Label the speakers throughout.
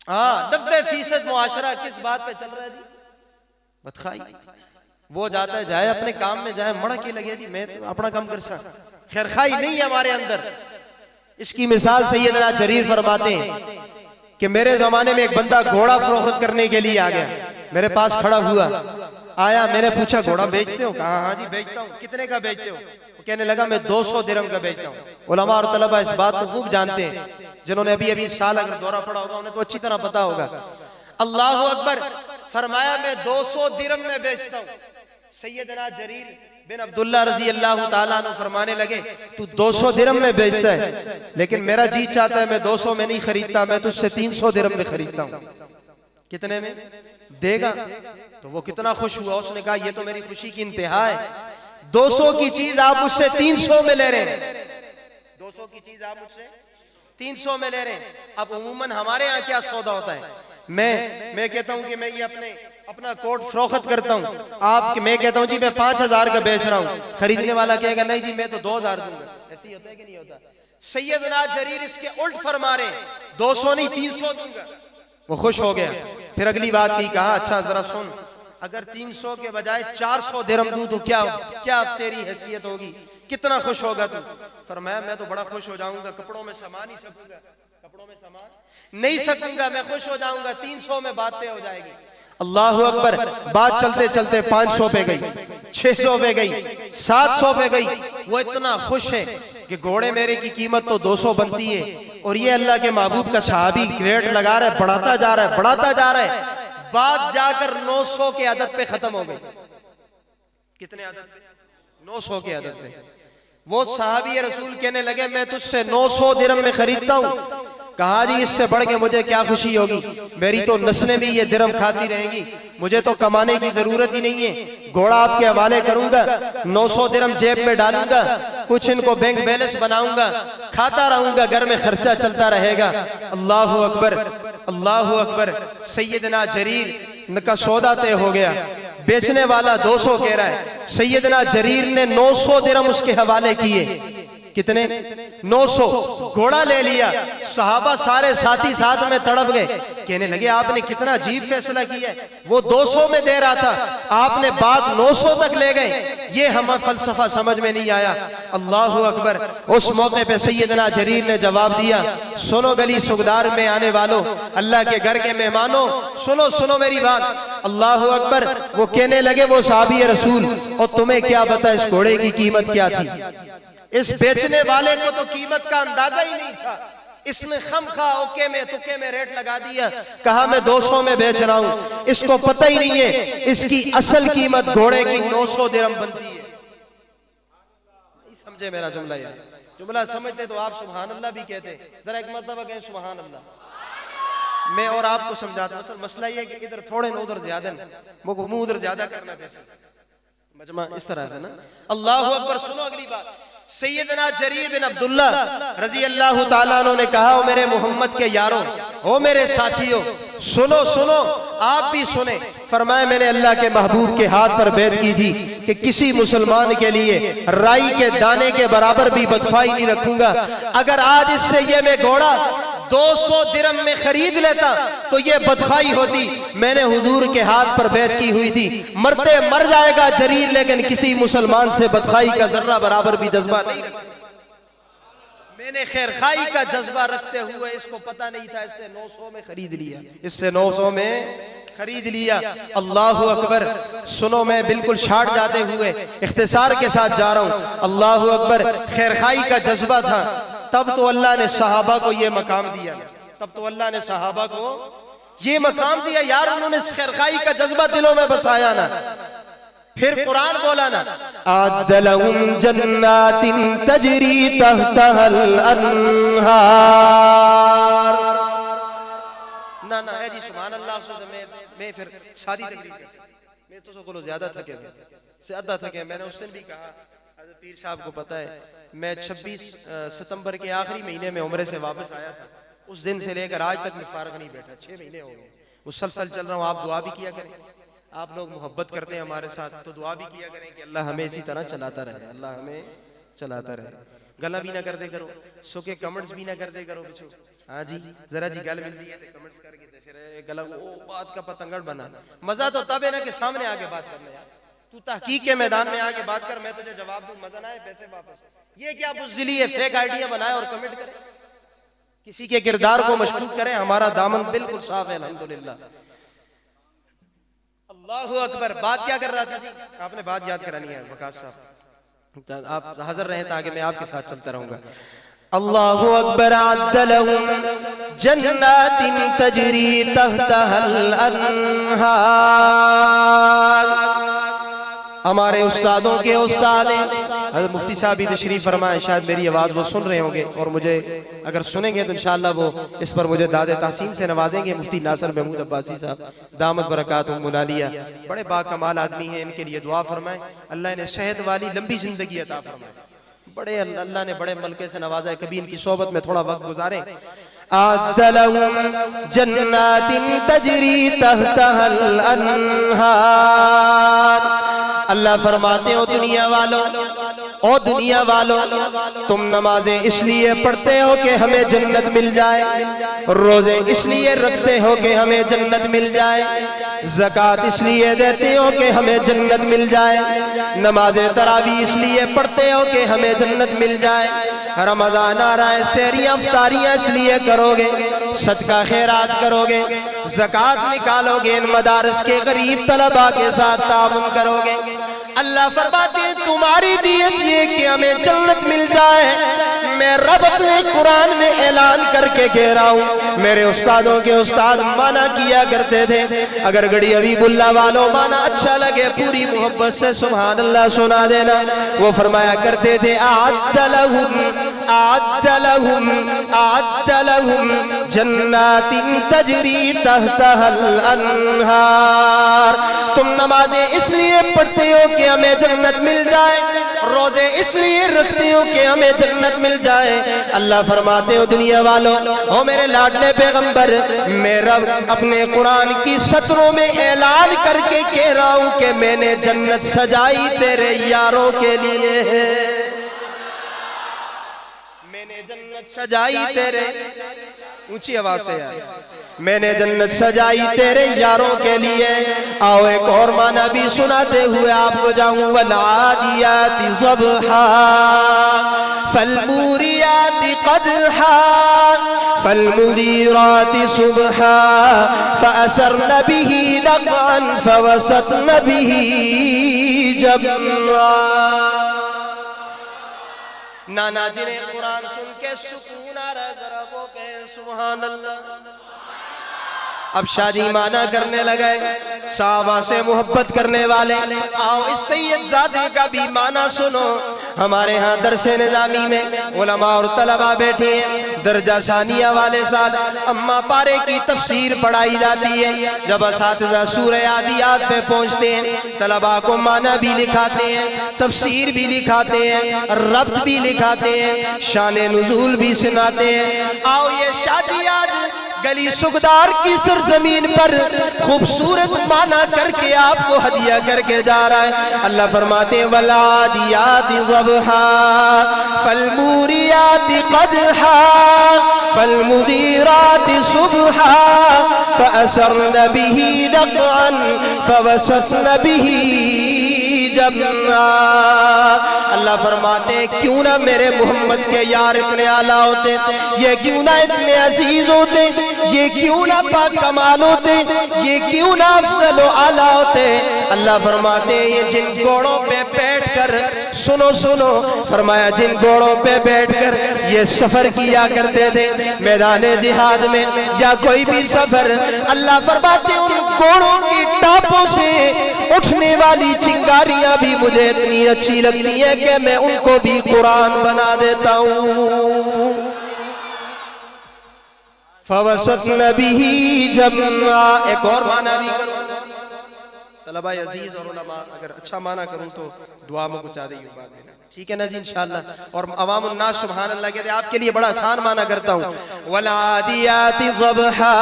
Speaker 1: ہاں 90% معاشرہ کس بات پہ چل رہا ہے جی؟ بدخائی. وہ جاتا ہے جائے اپنے کام میں جائے مڑا کی لگے جی میں تو اپنا کام کر سکتا. خیرخائی نہیں ہے ہمارے اندر. اس کی مثال سیدنا جریر فرماتے ہیں کہ میرے زمانے میں ایک بندہ گھوڑا فروخت کرنے کے لیے آ گیا, میرے پاس کھڑا ہوا, آیا, میں نے پوچھا گھوڑا بیچتے ہو؟ کہا ہاں جی بیچتا ہوں. کتنے کا بیچتے ہو؟ وہ کہنے لگا میں 200 درہم کا بیچتا ہوں. علماء اور طلبہ اس بات کو خوب جانتے ہیں, جنہوں نے ابھی سال اگر دورہ پڑا ہوگا انہیں تو اچھی طرح پتا ہوگا. اللہ اکبر. فرمایا میں 200 درہم میں بیچتا ہوں. سیدنا جریر بن عبداللہ رضی اللہ تعالیٰ عنہ فرمانے لگے تو 200 درہم میں بیچتا ہے, لیکن میرا جی چاہتا ہے میں 200 میں نہیں خریدتا, میں تجھ سے 300 درہم میں خریدتا ہوں. کتنے میں دے گا؟ تو وہ کتنا خوش ہوا, اس نے کہا یہ تو میری خوشی کی انتہا ہے, 200 کی چیز آپ مجھ سے 300 میں لے رہے ہیں. 200 کی چیز آپ مجھ سے 300 میں لے رہے ہیں. اب عموماً ہمارے ہاں کیا سودا ہوتا ہے, میں کہتا ہوں کہ میں یہ اپنا کوٹ فروخت کرتا ہوں, میں کہتا ہوں جی میں 5000 کا بیچ رہا ہوں, خریدنے والا کہے گا نہیں جی میں تو 2000 دوں گا. ایسے ہی ہوتا ہے کہ نہیں ہوتا؟ سیدنا جریر اس کے الٹ فرما رہے ہیں, 200 نہیں 300 دوں گا. وہ خوش ہو گیا. پھر اگلی بات کی, کہا اچھا ذرا سن, اگر 300 کے بجائے 400 درہم دوں تو کیا تیری حیثیت ہوگی؟ کتنا خوش ہوگا تو؟ فرمایا میں تو بڑا خوش ہو جاؤں گا, کپڑوں میں سما نہیں سکوں گا, کپڑوں میں سما نہیں سکوں گا, میں خوش ہو جاؤں گا, 300 میں بات طے ہو جائے گی. اللہ اکبر. بات چلتے چلتے 500 پہ گئی, 600 پہ گئی, 700 پہ گئی. وہ اتنا خوش ہے کہ گھوڑے میرے کی قیمت تو 200 بنتی ہے, اور یہ اللہ کے محبوب کا صحابی ریٹ لگا رہا ہے, بڑھاتا جا رہا ہے, بڑھاتا جا رہا ہے. بات جا کر 900 کے عدد پہ ختم ہو گئی. کتنے عدد پہ؟ 900 کے عدد پہ. وہ صحابی رسول کہنے لگے میں تجھ سے 900 درہم میں خریدتا ہوں. کہا جی اس سے بڑھ کے مجھے کیا خوشی ہوگی, میری تو نسلیں بھی یہ درہم کھاتی رہیں گی, مجھے تو کمانے کی ضرورت ہی نہیں ہے. گھوڑا آپ کے حوالے کروں گا, 900 درہم جیب میں ڈالوں گا, کچھ ان کو بینک بیلنس بناؤں گا, کھاتا رہوں گا, گھر میں خرچہ چلتا رہے گا. اللہ اکبر, اللہ اکبر. سیدنا جریر کا سودا طے ہو گیا. بیچنے والا 200 کہہ رہا ہے, سیدنا جریر نے 900 درہم اس کے حوالے کیے. کتنے؟ 900. گھوڑا لے لیا. صحابہ سارے ساتھی ساتھ میں تڑپ گئے, کہنے لگے آپ نے کتنا عجیب فیصلہ کیا ہے, وہ 200 میں دے رہا تھا, آپ نے بات 900 تک لے گئے, یہ ہمیں فلسفہ سمجھ میں نہیں آیا. اللہ اکبر. اس موقع پہ سیدنا جریر نے جواب دیا, سنو گلی سگدار میں آنے والوں, اللہ کے گھر کے مہمانوں, سنو میری بات. اللہ اکبر. وہ کہنے لگے وہ صحابی رسول, اور تمہیں کیا پتا اس گھوڑے کی قیمت کیا تھی؟ اس بیچنے والے کو تو قیمت کا اندازہ ہی نہیں تھا, اس نے خمخواہ اوکے میں تکے میں ریٹ لگا دیا, کہا میں 200 میں بیچ رہا ہوں. اس کو پتہ ہی نہیں ہے اس کی اصل قیمت گھوڑے کی 900 درہم بنتی ہے. نہیں سمجھے میرا جملہ؟ یار جملہ سمجھتے تو آپ سبحان اللہ بھی کہتے. ذرا ایک مرتبہ کہیں سبحان اللہ. میں اور آپ کو سمجھاتا ہوں, مسئلہ یہ کہ ادھر تھوڑے نہ ادھر زیادہ, منہ ادھر زیادہ کرنا پیسے مجمع اس طرح ہے نا. اللہ اکبر. سنو اگلی بات. سیدنا جریر بن عبداللہ رضی اللہ تعالیٰ عنہ نے کہا, او میرے محمد کے یاروں, او میرے ساتھیوں, سنو آپ بھی سنیں. فرمایا میں نے اللہ کے محبوب کے ہاتھ پر بیعت کی تھی کہ کسی مسلمان کے لیے رائی کے دانے کے برابر بھی بدخواہی نہیں رکھوں گا. اگر آج اس سے یہ میں گھوڑا 200 درہم میں خرید لیتا تو یہ بدخواہی ہوتی. میں نے حضور کے ہاتھ پر بیعت کی ہوئی تھی, مرتے مر جائے گا جریر, لیکن کسی مسلمان سے بدخواہی کا ذرہ برابر بھی جذبہ نہیں رکھتا. میں نے خیرخواہی کا جذبہ رکھتے ہوئے, اس کو پتہ نہیں تھا, اس سے 900 میں خرید لیا, اس سے 900 میں خرید لیا. اللہ اکبر. سنو میں بالکل شارٹ جاتے ہوئے اختصار کے ساتھ جا رہا ہوں. اللہ اکبر. خیرخواہی کا جذبہ تھا, تب تو اللہ نے صحابہ کو یہ مقام دیا, تب تو اللہ نے صحابہ کو یہ مقام دیا. یار انہوں نے خیرخواہی کا جذبہ دلوں میں بسایا نا. پھر قرآن بولا نا, اعد لہم جنات تجری تحتها الانہار. نہ اے جی سبحان اللہ. میں پھر ساری تقریر کرتا, میں تو سکولو زیادہ تھکے. میں نے اس دن بھی کہا, حضرت پیر صاحب کو پتا ہے, میں 26 ستمبر کے آخری مہینے میں عمرے سے واپس آیا تھا. اس دن سے لے کر آج تک میں فارغ نہیں بیٹھا, 6 مہینے ہو گئے مسلسل چل رہا ہوں. آپ دعا بھی کیا کریں, آپ لوگ محبت کرتے ہیں ہمارے ساتھ, تو دعا بھی کیا کریں کہ اللہ ہمیں اسی طرح چلاتا رہے, اللہ ہمیں چلاتا رہے. گلا بھی نہ کر دے کرو سوکے کمنٹس بھی نہ کر دے کرو بچو ہاں جی ذرا جی گل ملتی ہے تے کمنٹس کر کے تے پھر گلا او بات کا پتنگڑ بنا مزہ تو تب ہے نا کہ سامنے آ کے بات کرنا یار تو تحقیق کے میدان میں آ کے بات کر میں تجھے جواب دوں مزہ نہ ہے پیسے واپس یہ کیا بزدلی ہے فیک آئیڈیا بنائے اور کمنٹ کرے کسی کے کردار کو مشکوک کریں ہمارا دامن بالکل صاف ہے الحمدللہ اللہ اکبر بات کیا کر رہا تھا جی آپ نے بات یاد کرانی ہے وقاص صاحب آپ حاضر رہیں تاکہ میں آپ کے ساتھ چلتا رہوں گا اللہ اکبر اعد لهم جنات تجری تحتها الانہار ہمارے استادوں کے استاد ہیں حضرت مفتی صاحب بھی تشریف فرمائیں شاید میری آواز وہ سن رہے ہوں گے اور مجھے اگر سنیں گے تو انشاءاللہ وہ اس پر مجھے داد تحسین سے نوازیں گے مفتی ناصر محمود عباسی صاحب دامت برکاتہم العالیہ بڑے باکمال آدمی ہیں ان کے لیے دعا فرمائیں اللہ انہیں صحت والی لمبی زندگی عطا فرمائے بڑے اللہ نے بڑے ملکے سے نوازا ہے کبھی ان کی صحبت میں تھوڑا وقت گزاریں اعد لهم جنات تجری تحتها الانہار اللہ فرماتے ہو دنیا والوں تم نمازیں اس لیے پڑھتے ہو کہ ہمیں جنت مل جائے روزے اس لیے رکھتے ہو کہ ہمیں جنت مل جائے زکوٰۃ اس لیے دیتے ہو کہ ہمیں جنت مل جائے نماز تراویح اس لیے پڑھتے ہو کہ ہمیں جنت مل جائے رمضان آ رہا ہے سحریاں افطاریاں اس لیے کرو گے صدقہ خیرات کرو گے زکوٰۃ نکالو گے ان مدارس کے غریب طلباء کے ساتھ تعاون کرو گے اللہ فرماتے ہیں تمہاری دیت یہ کہ ہمیں جنت مل جائے میں رب اپنے قرآن میں اعلان کر کے کہہ رہا ہوں میرے استادوں کے استاد مانا کیا کرتے تھے اگر گڑی حبیب اللہ والوں مانا اچھا لگے پوری محبت سے سبحان اللہ سنا دینا وہ فرمایا کرتے تھے اعد لهم جنات تجری تحتها الانہار تم نمازیں اس لیے پڑھتے ہو کہ ہمیں جنت مل جائے روزے اس لیے رکھتے ہو کہ ہمیں جنت مل جائے اللہ فرماتے ہو دنیا والوں او میرے لاڈلے پیغمبر میں رب اپنے قرآن کی سطروں میں اعلان کر کے کہہ رہا ہوں کہ میں نے جنت سجائی تیرے یاروں کے لیے میں نے جنت سجائی تیرے اونچی آواز سے یار میں نے جنت سجائی تیرے یاروں کے لیے آؤ ایک اور معنی بھی سناتے ہوئے آپ کو جاؤں والعادیات ضبحا فالموریات قدحا فالمغیرات صبحا فأسرن به نقعا فوسطن به جمعا نانا جنہیں قرآن سن کے سکون آ رہا ہے ذرا وہ کہیں سبحان اللہ اب شادی مانا کرنے لگے صحابہ سے محبت کرنے والے آؤ اس سید زادے کا بھی مانا سنو ہمارے ہاں درس نظامی میں علماء اور طلباء بیٹھے ہیں درجہ ثانیہ والے ساتھ اما پارے کی تفسیر پڑھائی جاتی ہے جب اساتذہ سورہ عادیات پہ پہنچتے ہیں طلباء کو معنی بھی لکھاتے ہیں تفسیر بھی لکھاتے ہیں ربط بھی لکھاتے ہیں شان نزول بھی سناتے ہیں آؤ یہ شادی آج گلی سگدار کی سرزمین پر خوبصورت معنی کر کے آپ کو ہدیہ کر کے جا رہا ہے اللہ فرماتے ہیں والعادیات ضبحا فالموریات قدحا فالمغیرات صبحا فأسرن به نقعا فوسطن به جمعا اللہ فرماتے ہیں کیوں نہ میرے محمد کے یار اتنے اعلیٰ ہوتے یہ کیوں نہ اتنے عزیز ہوتے یہ کیوں نہ پاک کمال ہوتے یہ کیوں نہ افضل و اعلیٰ ہوتے اللہ فرماتے ہیں یہ جن گھوڑوں پہ بیٹھ کر سنو سنو فرمایا جن گھوڑوں پہ بیٹھ کر یہ سفر کیا کرتے تھے میدان جہاد میں یا کوئی بھی سفر اللہ فرماتے ہیں ان گھوڑوں کی ٹاپوں سے اٹھنے والی چنگاریاں بھی مجھے اتنی اچھی لگتی ہیں کہ میں ان کو بھی قرآن بنا دیتا ہوں فوسطن به جمعا ایک اور معنی بھی کروں طلبہ عزیز اور علماء اگر اچھا معنی کروں تو دعا میں کچھ آدھے ہی بات دینا ٹھیک ہے نا جی انشاءاللہ اور عوام الناس سبحان اللہ کہتے ہیں آپ کے لیے بڑا آسان معنی کرتا ہوں والعادیات ضبحا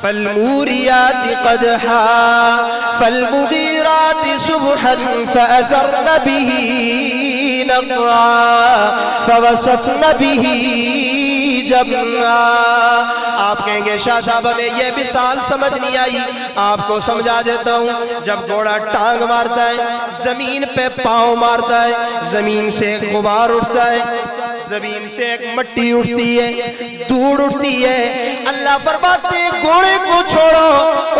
Speaker 1: فالموریات قدحا فالمغیرات صبحا فأثرن به نقعا فوسطن به جمعا۔ آپ کہیں گے شاہ صاحب ہمیں یہ مثال سمجھ نہیں آئی، آپ کو سمجھا دیتا ہوں۔ جب گھوڑا ٹانگ مارتا ہے، زمین پہ پاؤں مارتا ہے، زمین سے ایک غبار اٹھتا ہے، زمین سے ایک مٹی اٹھتی ہے، دھوڑ اٹھتی ہے۔ اللہ فرماتے ہیں گھوڑے کو چھوڑو،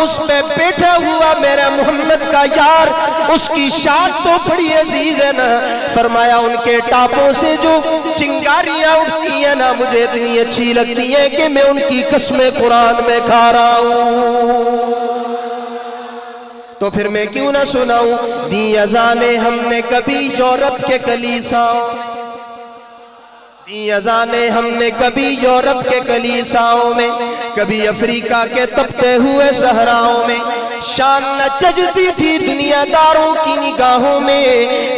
Speaker 1: اس پہ بیٹھا ہوا میرا محمد کا یار، اس کی شان تو بڑی عزیز ہے نا۔ فرمایا ان کے ٹاپوں سے جو چنگاریاں اٹھتی ہیں نا، مجھے اتنی اچھی لگتی ہیں کہ میں ان کی قسمیں قرآن میں کھا رہا ہوں۔ تو پھر میں کیوں نہ سناؤں دی اذانیں ہم نے کبھی یورپ کے کلیساؤں، دی اذانیں ہم نے کبھی یورپ کے کلیساؤں میں، کبھی افریقہ کے تپتے ہوئے صحراؤں میں۔ شان نہ چجتی تھی دنیا داروں کی نگاہوں میں،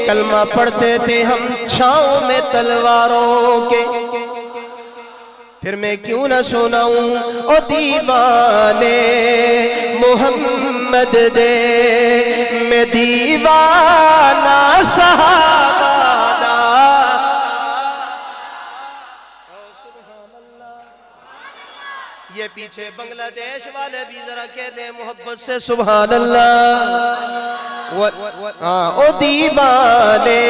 Speaker 1: کلمہ پڑھتے تھے ہم چھاؤں میں تلواروں کے۔ پھر میں کیوں نہ سناؤں او دیوانے محمد دے، میں دیوانہ صحابہ دا۔ یہ پیچھے بنگلہ دیش والے بھی ذرا کہہ دیں محبت سے سبحان اللہ۔ او دیوانے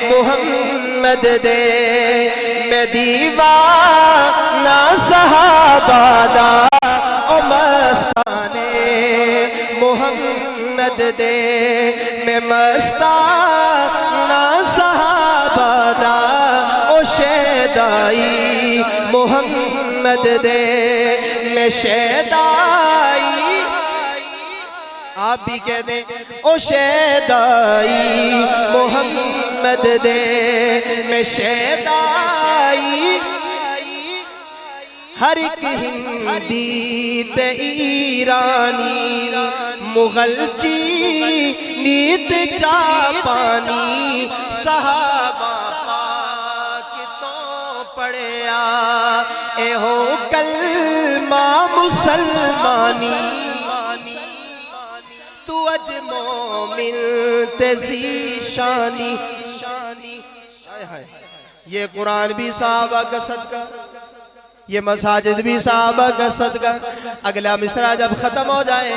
Speaker 1: محمد دے، میں دیوانہ صحابہ دا۔ او مستانے محمد دے، میں مستانہ صحابہ دا۔ او شیدائی محمد دے، میں شیدائی، آپ بھی کہہ دیں او شیدائی محمد دے، میں شیدائی۔ ہر ایک ہندی تے ایرانی، مغلچی نیت جاپانی، صحابہ پاک تو پڑھیا اے ہو کلمہ مسلمانی۔ تو اج مومن تے ذیشانی، یہ قرآن بھی صحابہ کا صدقہ، یہ مساجد بھی صحابہ کا صدقہ۔ اگلا مصرع جب ختم ہو جائے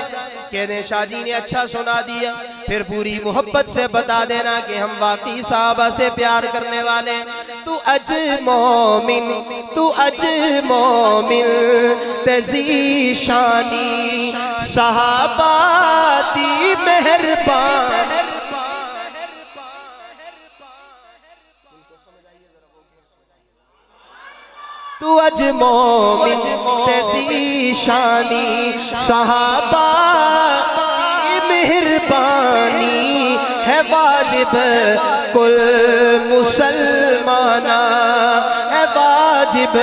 Speaker 1: کہنے شاہ جی نے اچھا سنا دیا، پھر پوری محبت سے بتا دینا کہ ہم واقعی صحابہ سے پیار کرنے والے ہیں۔ تو اج مومن، تو اج مومن تے ذیشانی، صحابہ دی مہربان۔ تو اج مومن تے ذیشانی، صحابہ کی مہربانی ہے واجب کل مسلمانہ، ہے واجب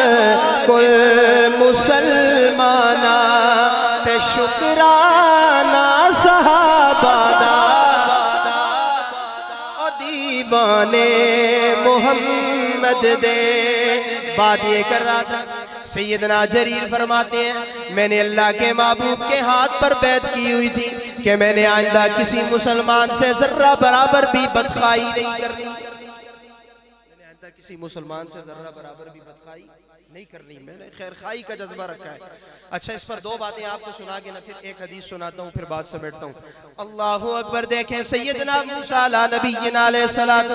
Speaker 1: کل مسلمانہ تے شکرانہ صحابہ دا۔ او دیوانے محمد دے، بات یہ کر رہا تھا سیدنا جریر فرماتے ہیں میں نے اللہ کے محبوب کے ہاتھ پر بیعت کی ہوئی تھی کہ میں نے آئندہ کسی مسلمان سے ذرہ برابر بھی بدخواہی نہیں کرنی، میں نے آئندہ کسی مسلمان سے ذرہ برابر بھی بدخواہی نہیں کرنی، میں نے خیر خواہی کا جذبہ رکھا ہے۔ اچھا اس پر دو باتیں آپ کو سنا کے نہ پھر ایک حدیث سناتا ہوں، پھر بات سمیٹتا ہوں۔ اللہ اکبر۔ دیکھیں سیدنا موسیٰ علیہ نبینا علیہ السلام